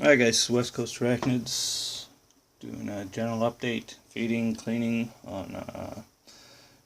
Alright guys, West Coast Arachnids doing a general update, feeding, cleaning on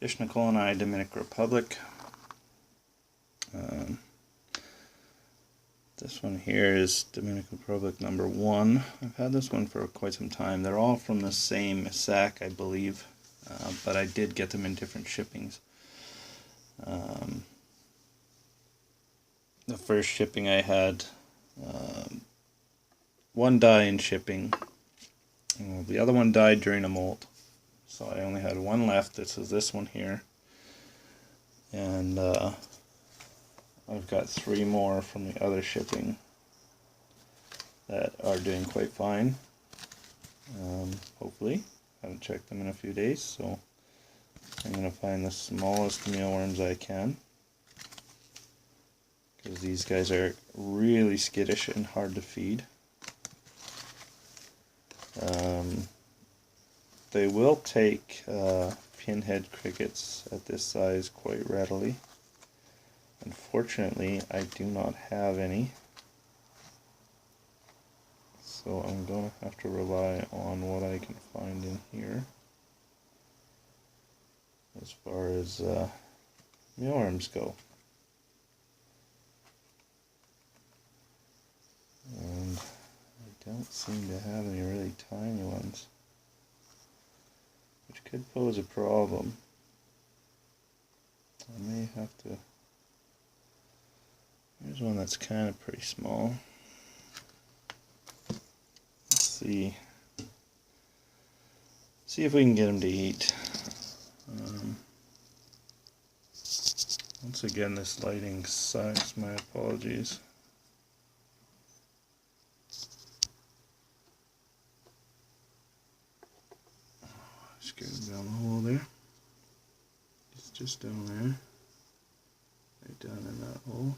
Ischnocolinae, Dominican Republic. This one here is Dominican Republic number 1. I've had this one for quite some time. They're all from the same sack, I believe, but I did get them in different shippings. The first shipping I had, one died in shipping. The other one died during a molt, so I only had one left. This is this one here, and I've got 3 more from the other shipping that are doing quite fine. Hopefully, I haven't checked them in a few days, so I'm going to find the smallest mealworms I can, because these guys are really skittish and hard to feed. They will take pinhead crickets at this size quite readily. Unfortunately, I do not have any, so I'm going to have to rely on what I can find in here as far as mealworms go. And I don't seem to have any really tiny ones, which could pose a problem. I may have to... Here's one that's kind of pretty small. Let's see if we can get him to eat. Once again, this lighting sucks. My apologies. Just get him down the hole there. It's just down there. Right down in that hole.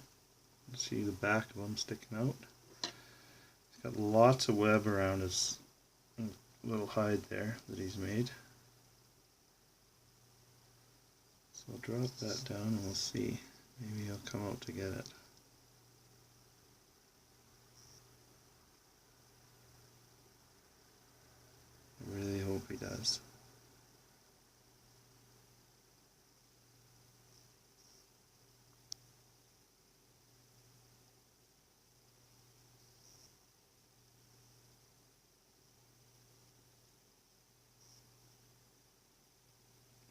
You see the back of him sticking out. He's got lots of web around his little hide there that he's made. So I'll drop that down and we'll see. Maybe he'll come out to get it. I really hope he does.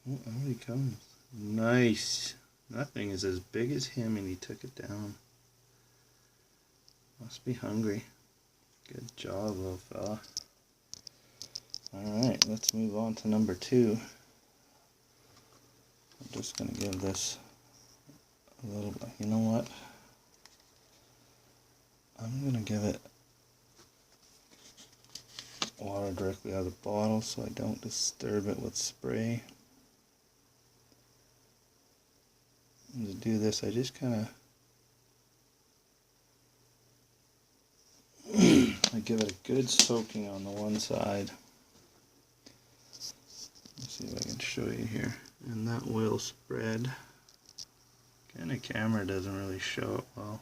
Oh, out he comes. Nice. That thing is as big as him and he took it down. Must be hungry. Good job, little fella. Alright, let's move on to number 2. I'm just going to give this a little bit. You know what? I'm going to give it water directly out of the bottle so I don't disturb it with spray. And to do this, I just kind of I give it a good soaking on the one side. Let's see if I can show you here. And that will spread. Kind of camera doesn't really show it well.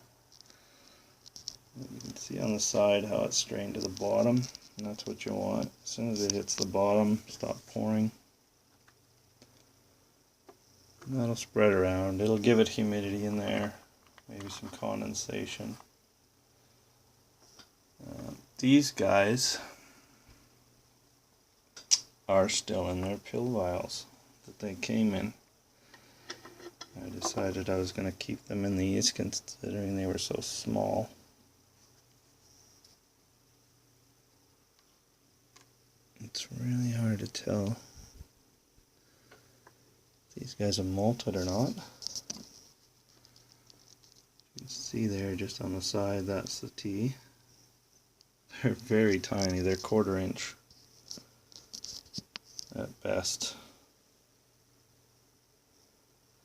You can see on the side how it's strained to the bottom, and that's what you want. As soon as it hits the bottom, stop pouring. And that'll spread around. It'll give it humidity in there, maybe some condensation. These guys are still in their pill vials that they came in. I decided I was going to keep them in these considering they were so small. It's really hard to tell if these guys are molted or not. You can see there just on the side, that's the T. They're very tiny, they're 1/4 inch at best.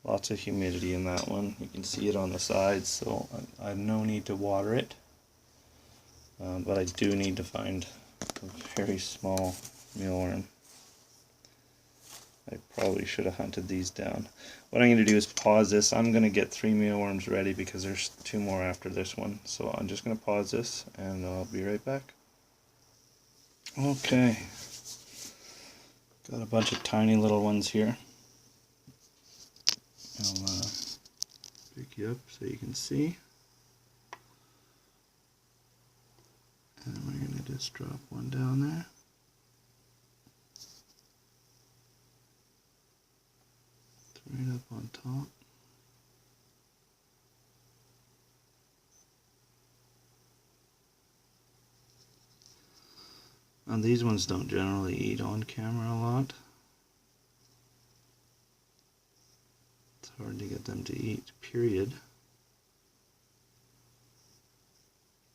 Lots of humidity in that one. You can see it on the sides, so I have no need to water it. But I do need to find a very small mealworm. I probably should have hunted these down. What I'm going to do is pause this. I'm going to get 3 mealworms ready because there's 2 more after this one. So I'm just going to pause this and I'll be right back. Okay. Got a bunch of tiny little ones here. I'll pick you up so you can see. And we're going to just drop one down there. Right up on top. And these ones don't generally eat on camera a lot. It's hard to get them to eat, period,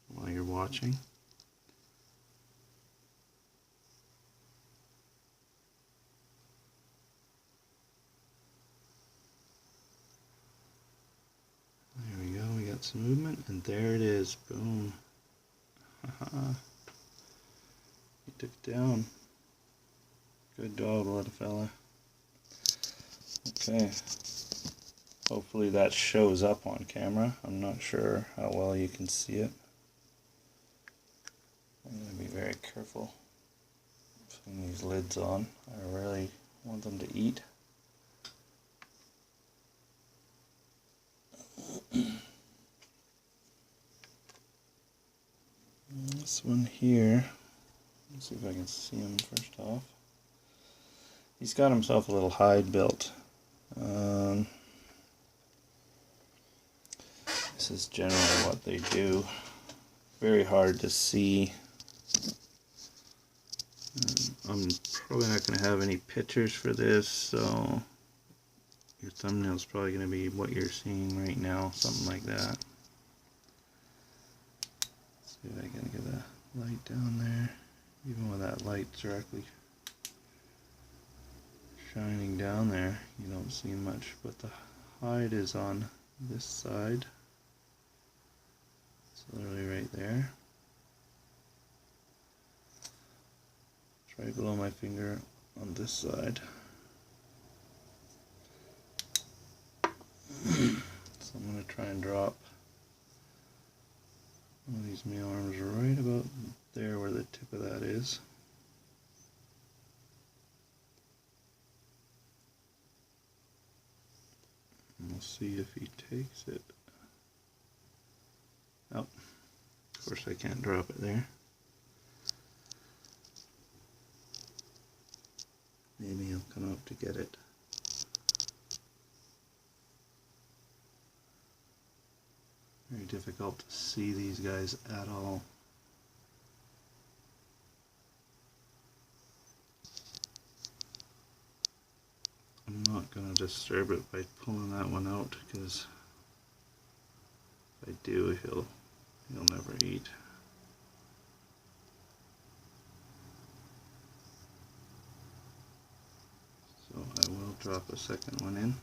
while you're watching. There we go, we got some movement, and there it is, boom. Haha. He took it down. Good dog, little fella. Okay. Hopefully that shows up on camera. I'm not sure how well you can see it. I'm going to be very careful putting these lids on. I really want them to eat. This one here, let's see if I can see him first off. He's got himself a little hide built. This is generally what they do. Very hard to see. I'm probably not going to have any pictures for this, so your thumbnail is probably going to be what you're seeing right now, something like that. Let's see if I can get a light down there, even with that light directly shining down there, you don't see much, but the hide is on this side. It's literally right there. It's right below my finger on this side. So I'm going to try and drop one of these mealworms right about there where the tip of that is. And we'll see if he takes it. Oh, of course I can't drop it there. Maybe he'll come up to get it. Very difficult to see these guys at all. I'm not going to disturb it by pulling that one out, because if I do, he'll never eat. So I will drop a second one in.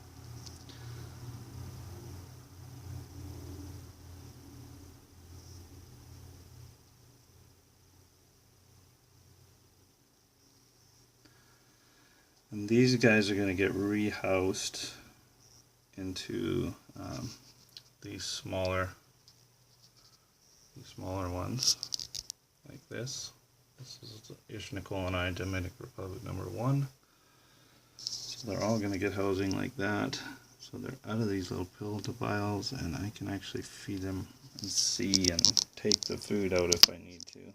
And these guys are going to get rehoused into these smaller ones, like this. This is Ischnocolinae, Dominican Republic #1. So they're all going to get housing like that. So they're out of these little pill-to-vials, and I can actually feed them and see and take the food out if I need to.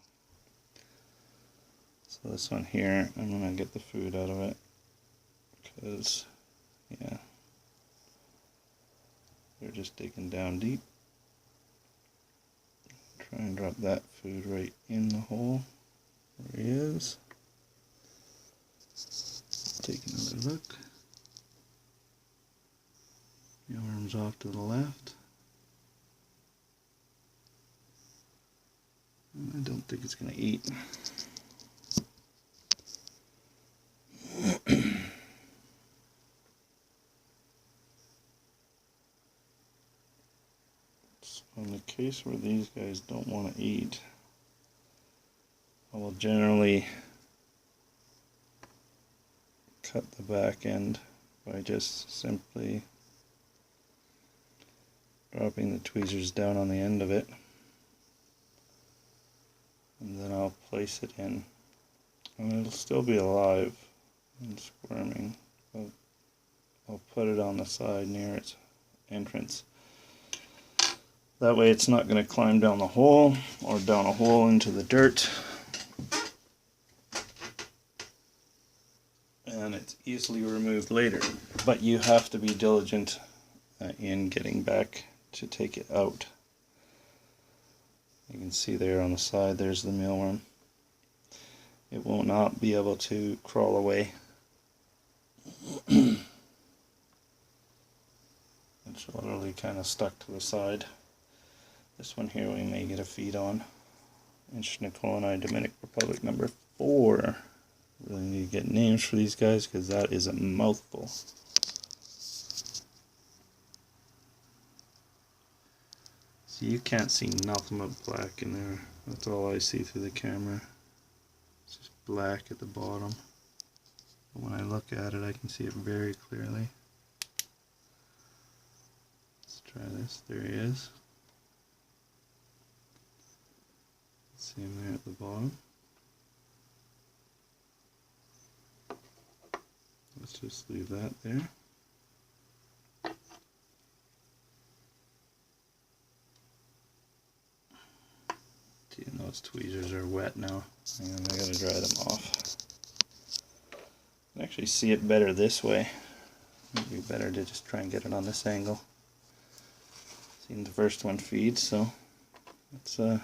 So this one here, I'm going to get the food out of it. Because, yeah, they're just digging down deep. Try and drop that food right in the hole where he is. Take another look. Mealworm's off to the left. And I don't think it's going to eat. In the case where these guys don't want to eat, I will generally cut the back end by just simply dropping the tweezers down on the end of it, and then I'll place it in, and it'll still be alive and squirming, but I'll put it on the side near its entrance. That way it's not going to climb down the hole or down a hole into the dirt, and it's easily removed later. But you have to be diligent in getting back to take it out. You can see there on the side, there's the mealworm. It will not be able to crawl away. It's literally kind of stuck to the side. This one here we may get a feed on. Ischnocolinae, Dominican Republic number 4. Really need to get names for these guys because that is a mouthful. See, you can't see nothing but black in there. That's all I see through the camera. It's just black at the bottom. But when I look at it, I can see it very clearly. Let's try this. There he is. See him there at the bottom. Let's just leave that there. See, and those tweezers are wet now, and I gotta dry them off. I can actually see it better this way. It'd be better to just try and get it on this angle. Seen the first one feed, so let's try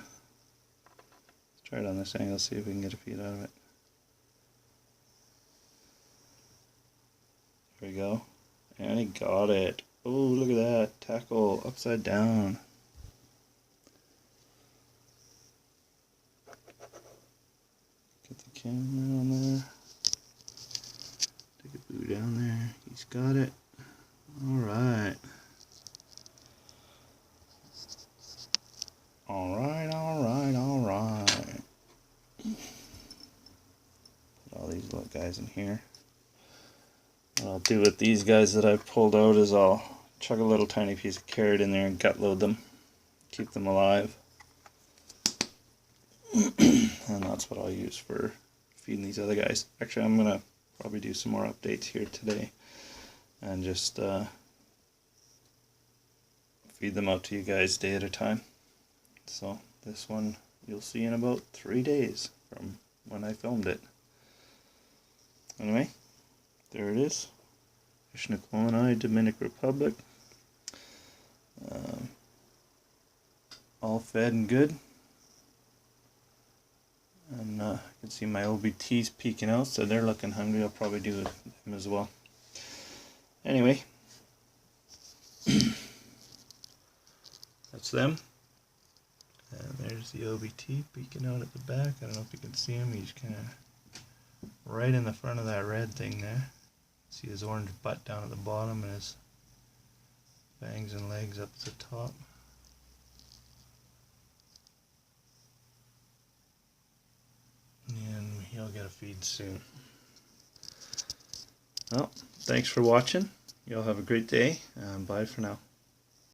it on this angle, see if we can get a feed out of it. There we go. And he got it. Oh, look at that. Tackle upside down. Get the camera on there. Take a boo down there. He's got it. Alright. Alright, alright, alright. Put all these little guys in here. What I'll do with these guys that I've pulled out is I'll chuck a little tiny piece of carrot in there and gut load them. Keep them alive. And that's what I'll use for feeding these other guys. Actually, I'm going to probably do some more updates here today and just feed them out to you guys day at a time. So this one you'll see in about 3 days from when I filmed it. Anyway, there it is. Ischnocolinae, Dominican Republic. All fed and good. And you can see my OBTs peeking out, so they're looking hungry. I'll probably do them as well. Anyway, that's them. And there's the OBT peeking out at the back. I don't know if you can see him. He's kind of right in the front of that red thing there. See his orange butt down at the bottom and his fangs and legs up at the top. And he'll get a feed soon. Well, thanks for watching. Y'all have a great day, and bye for now.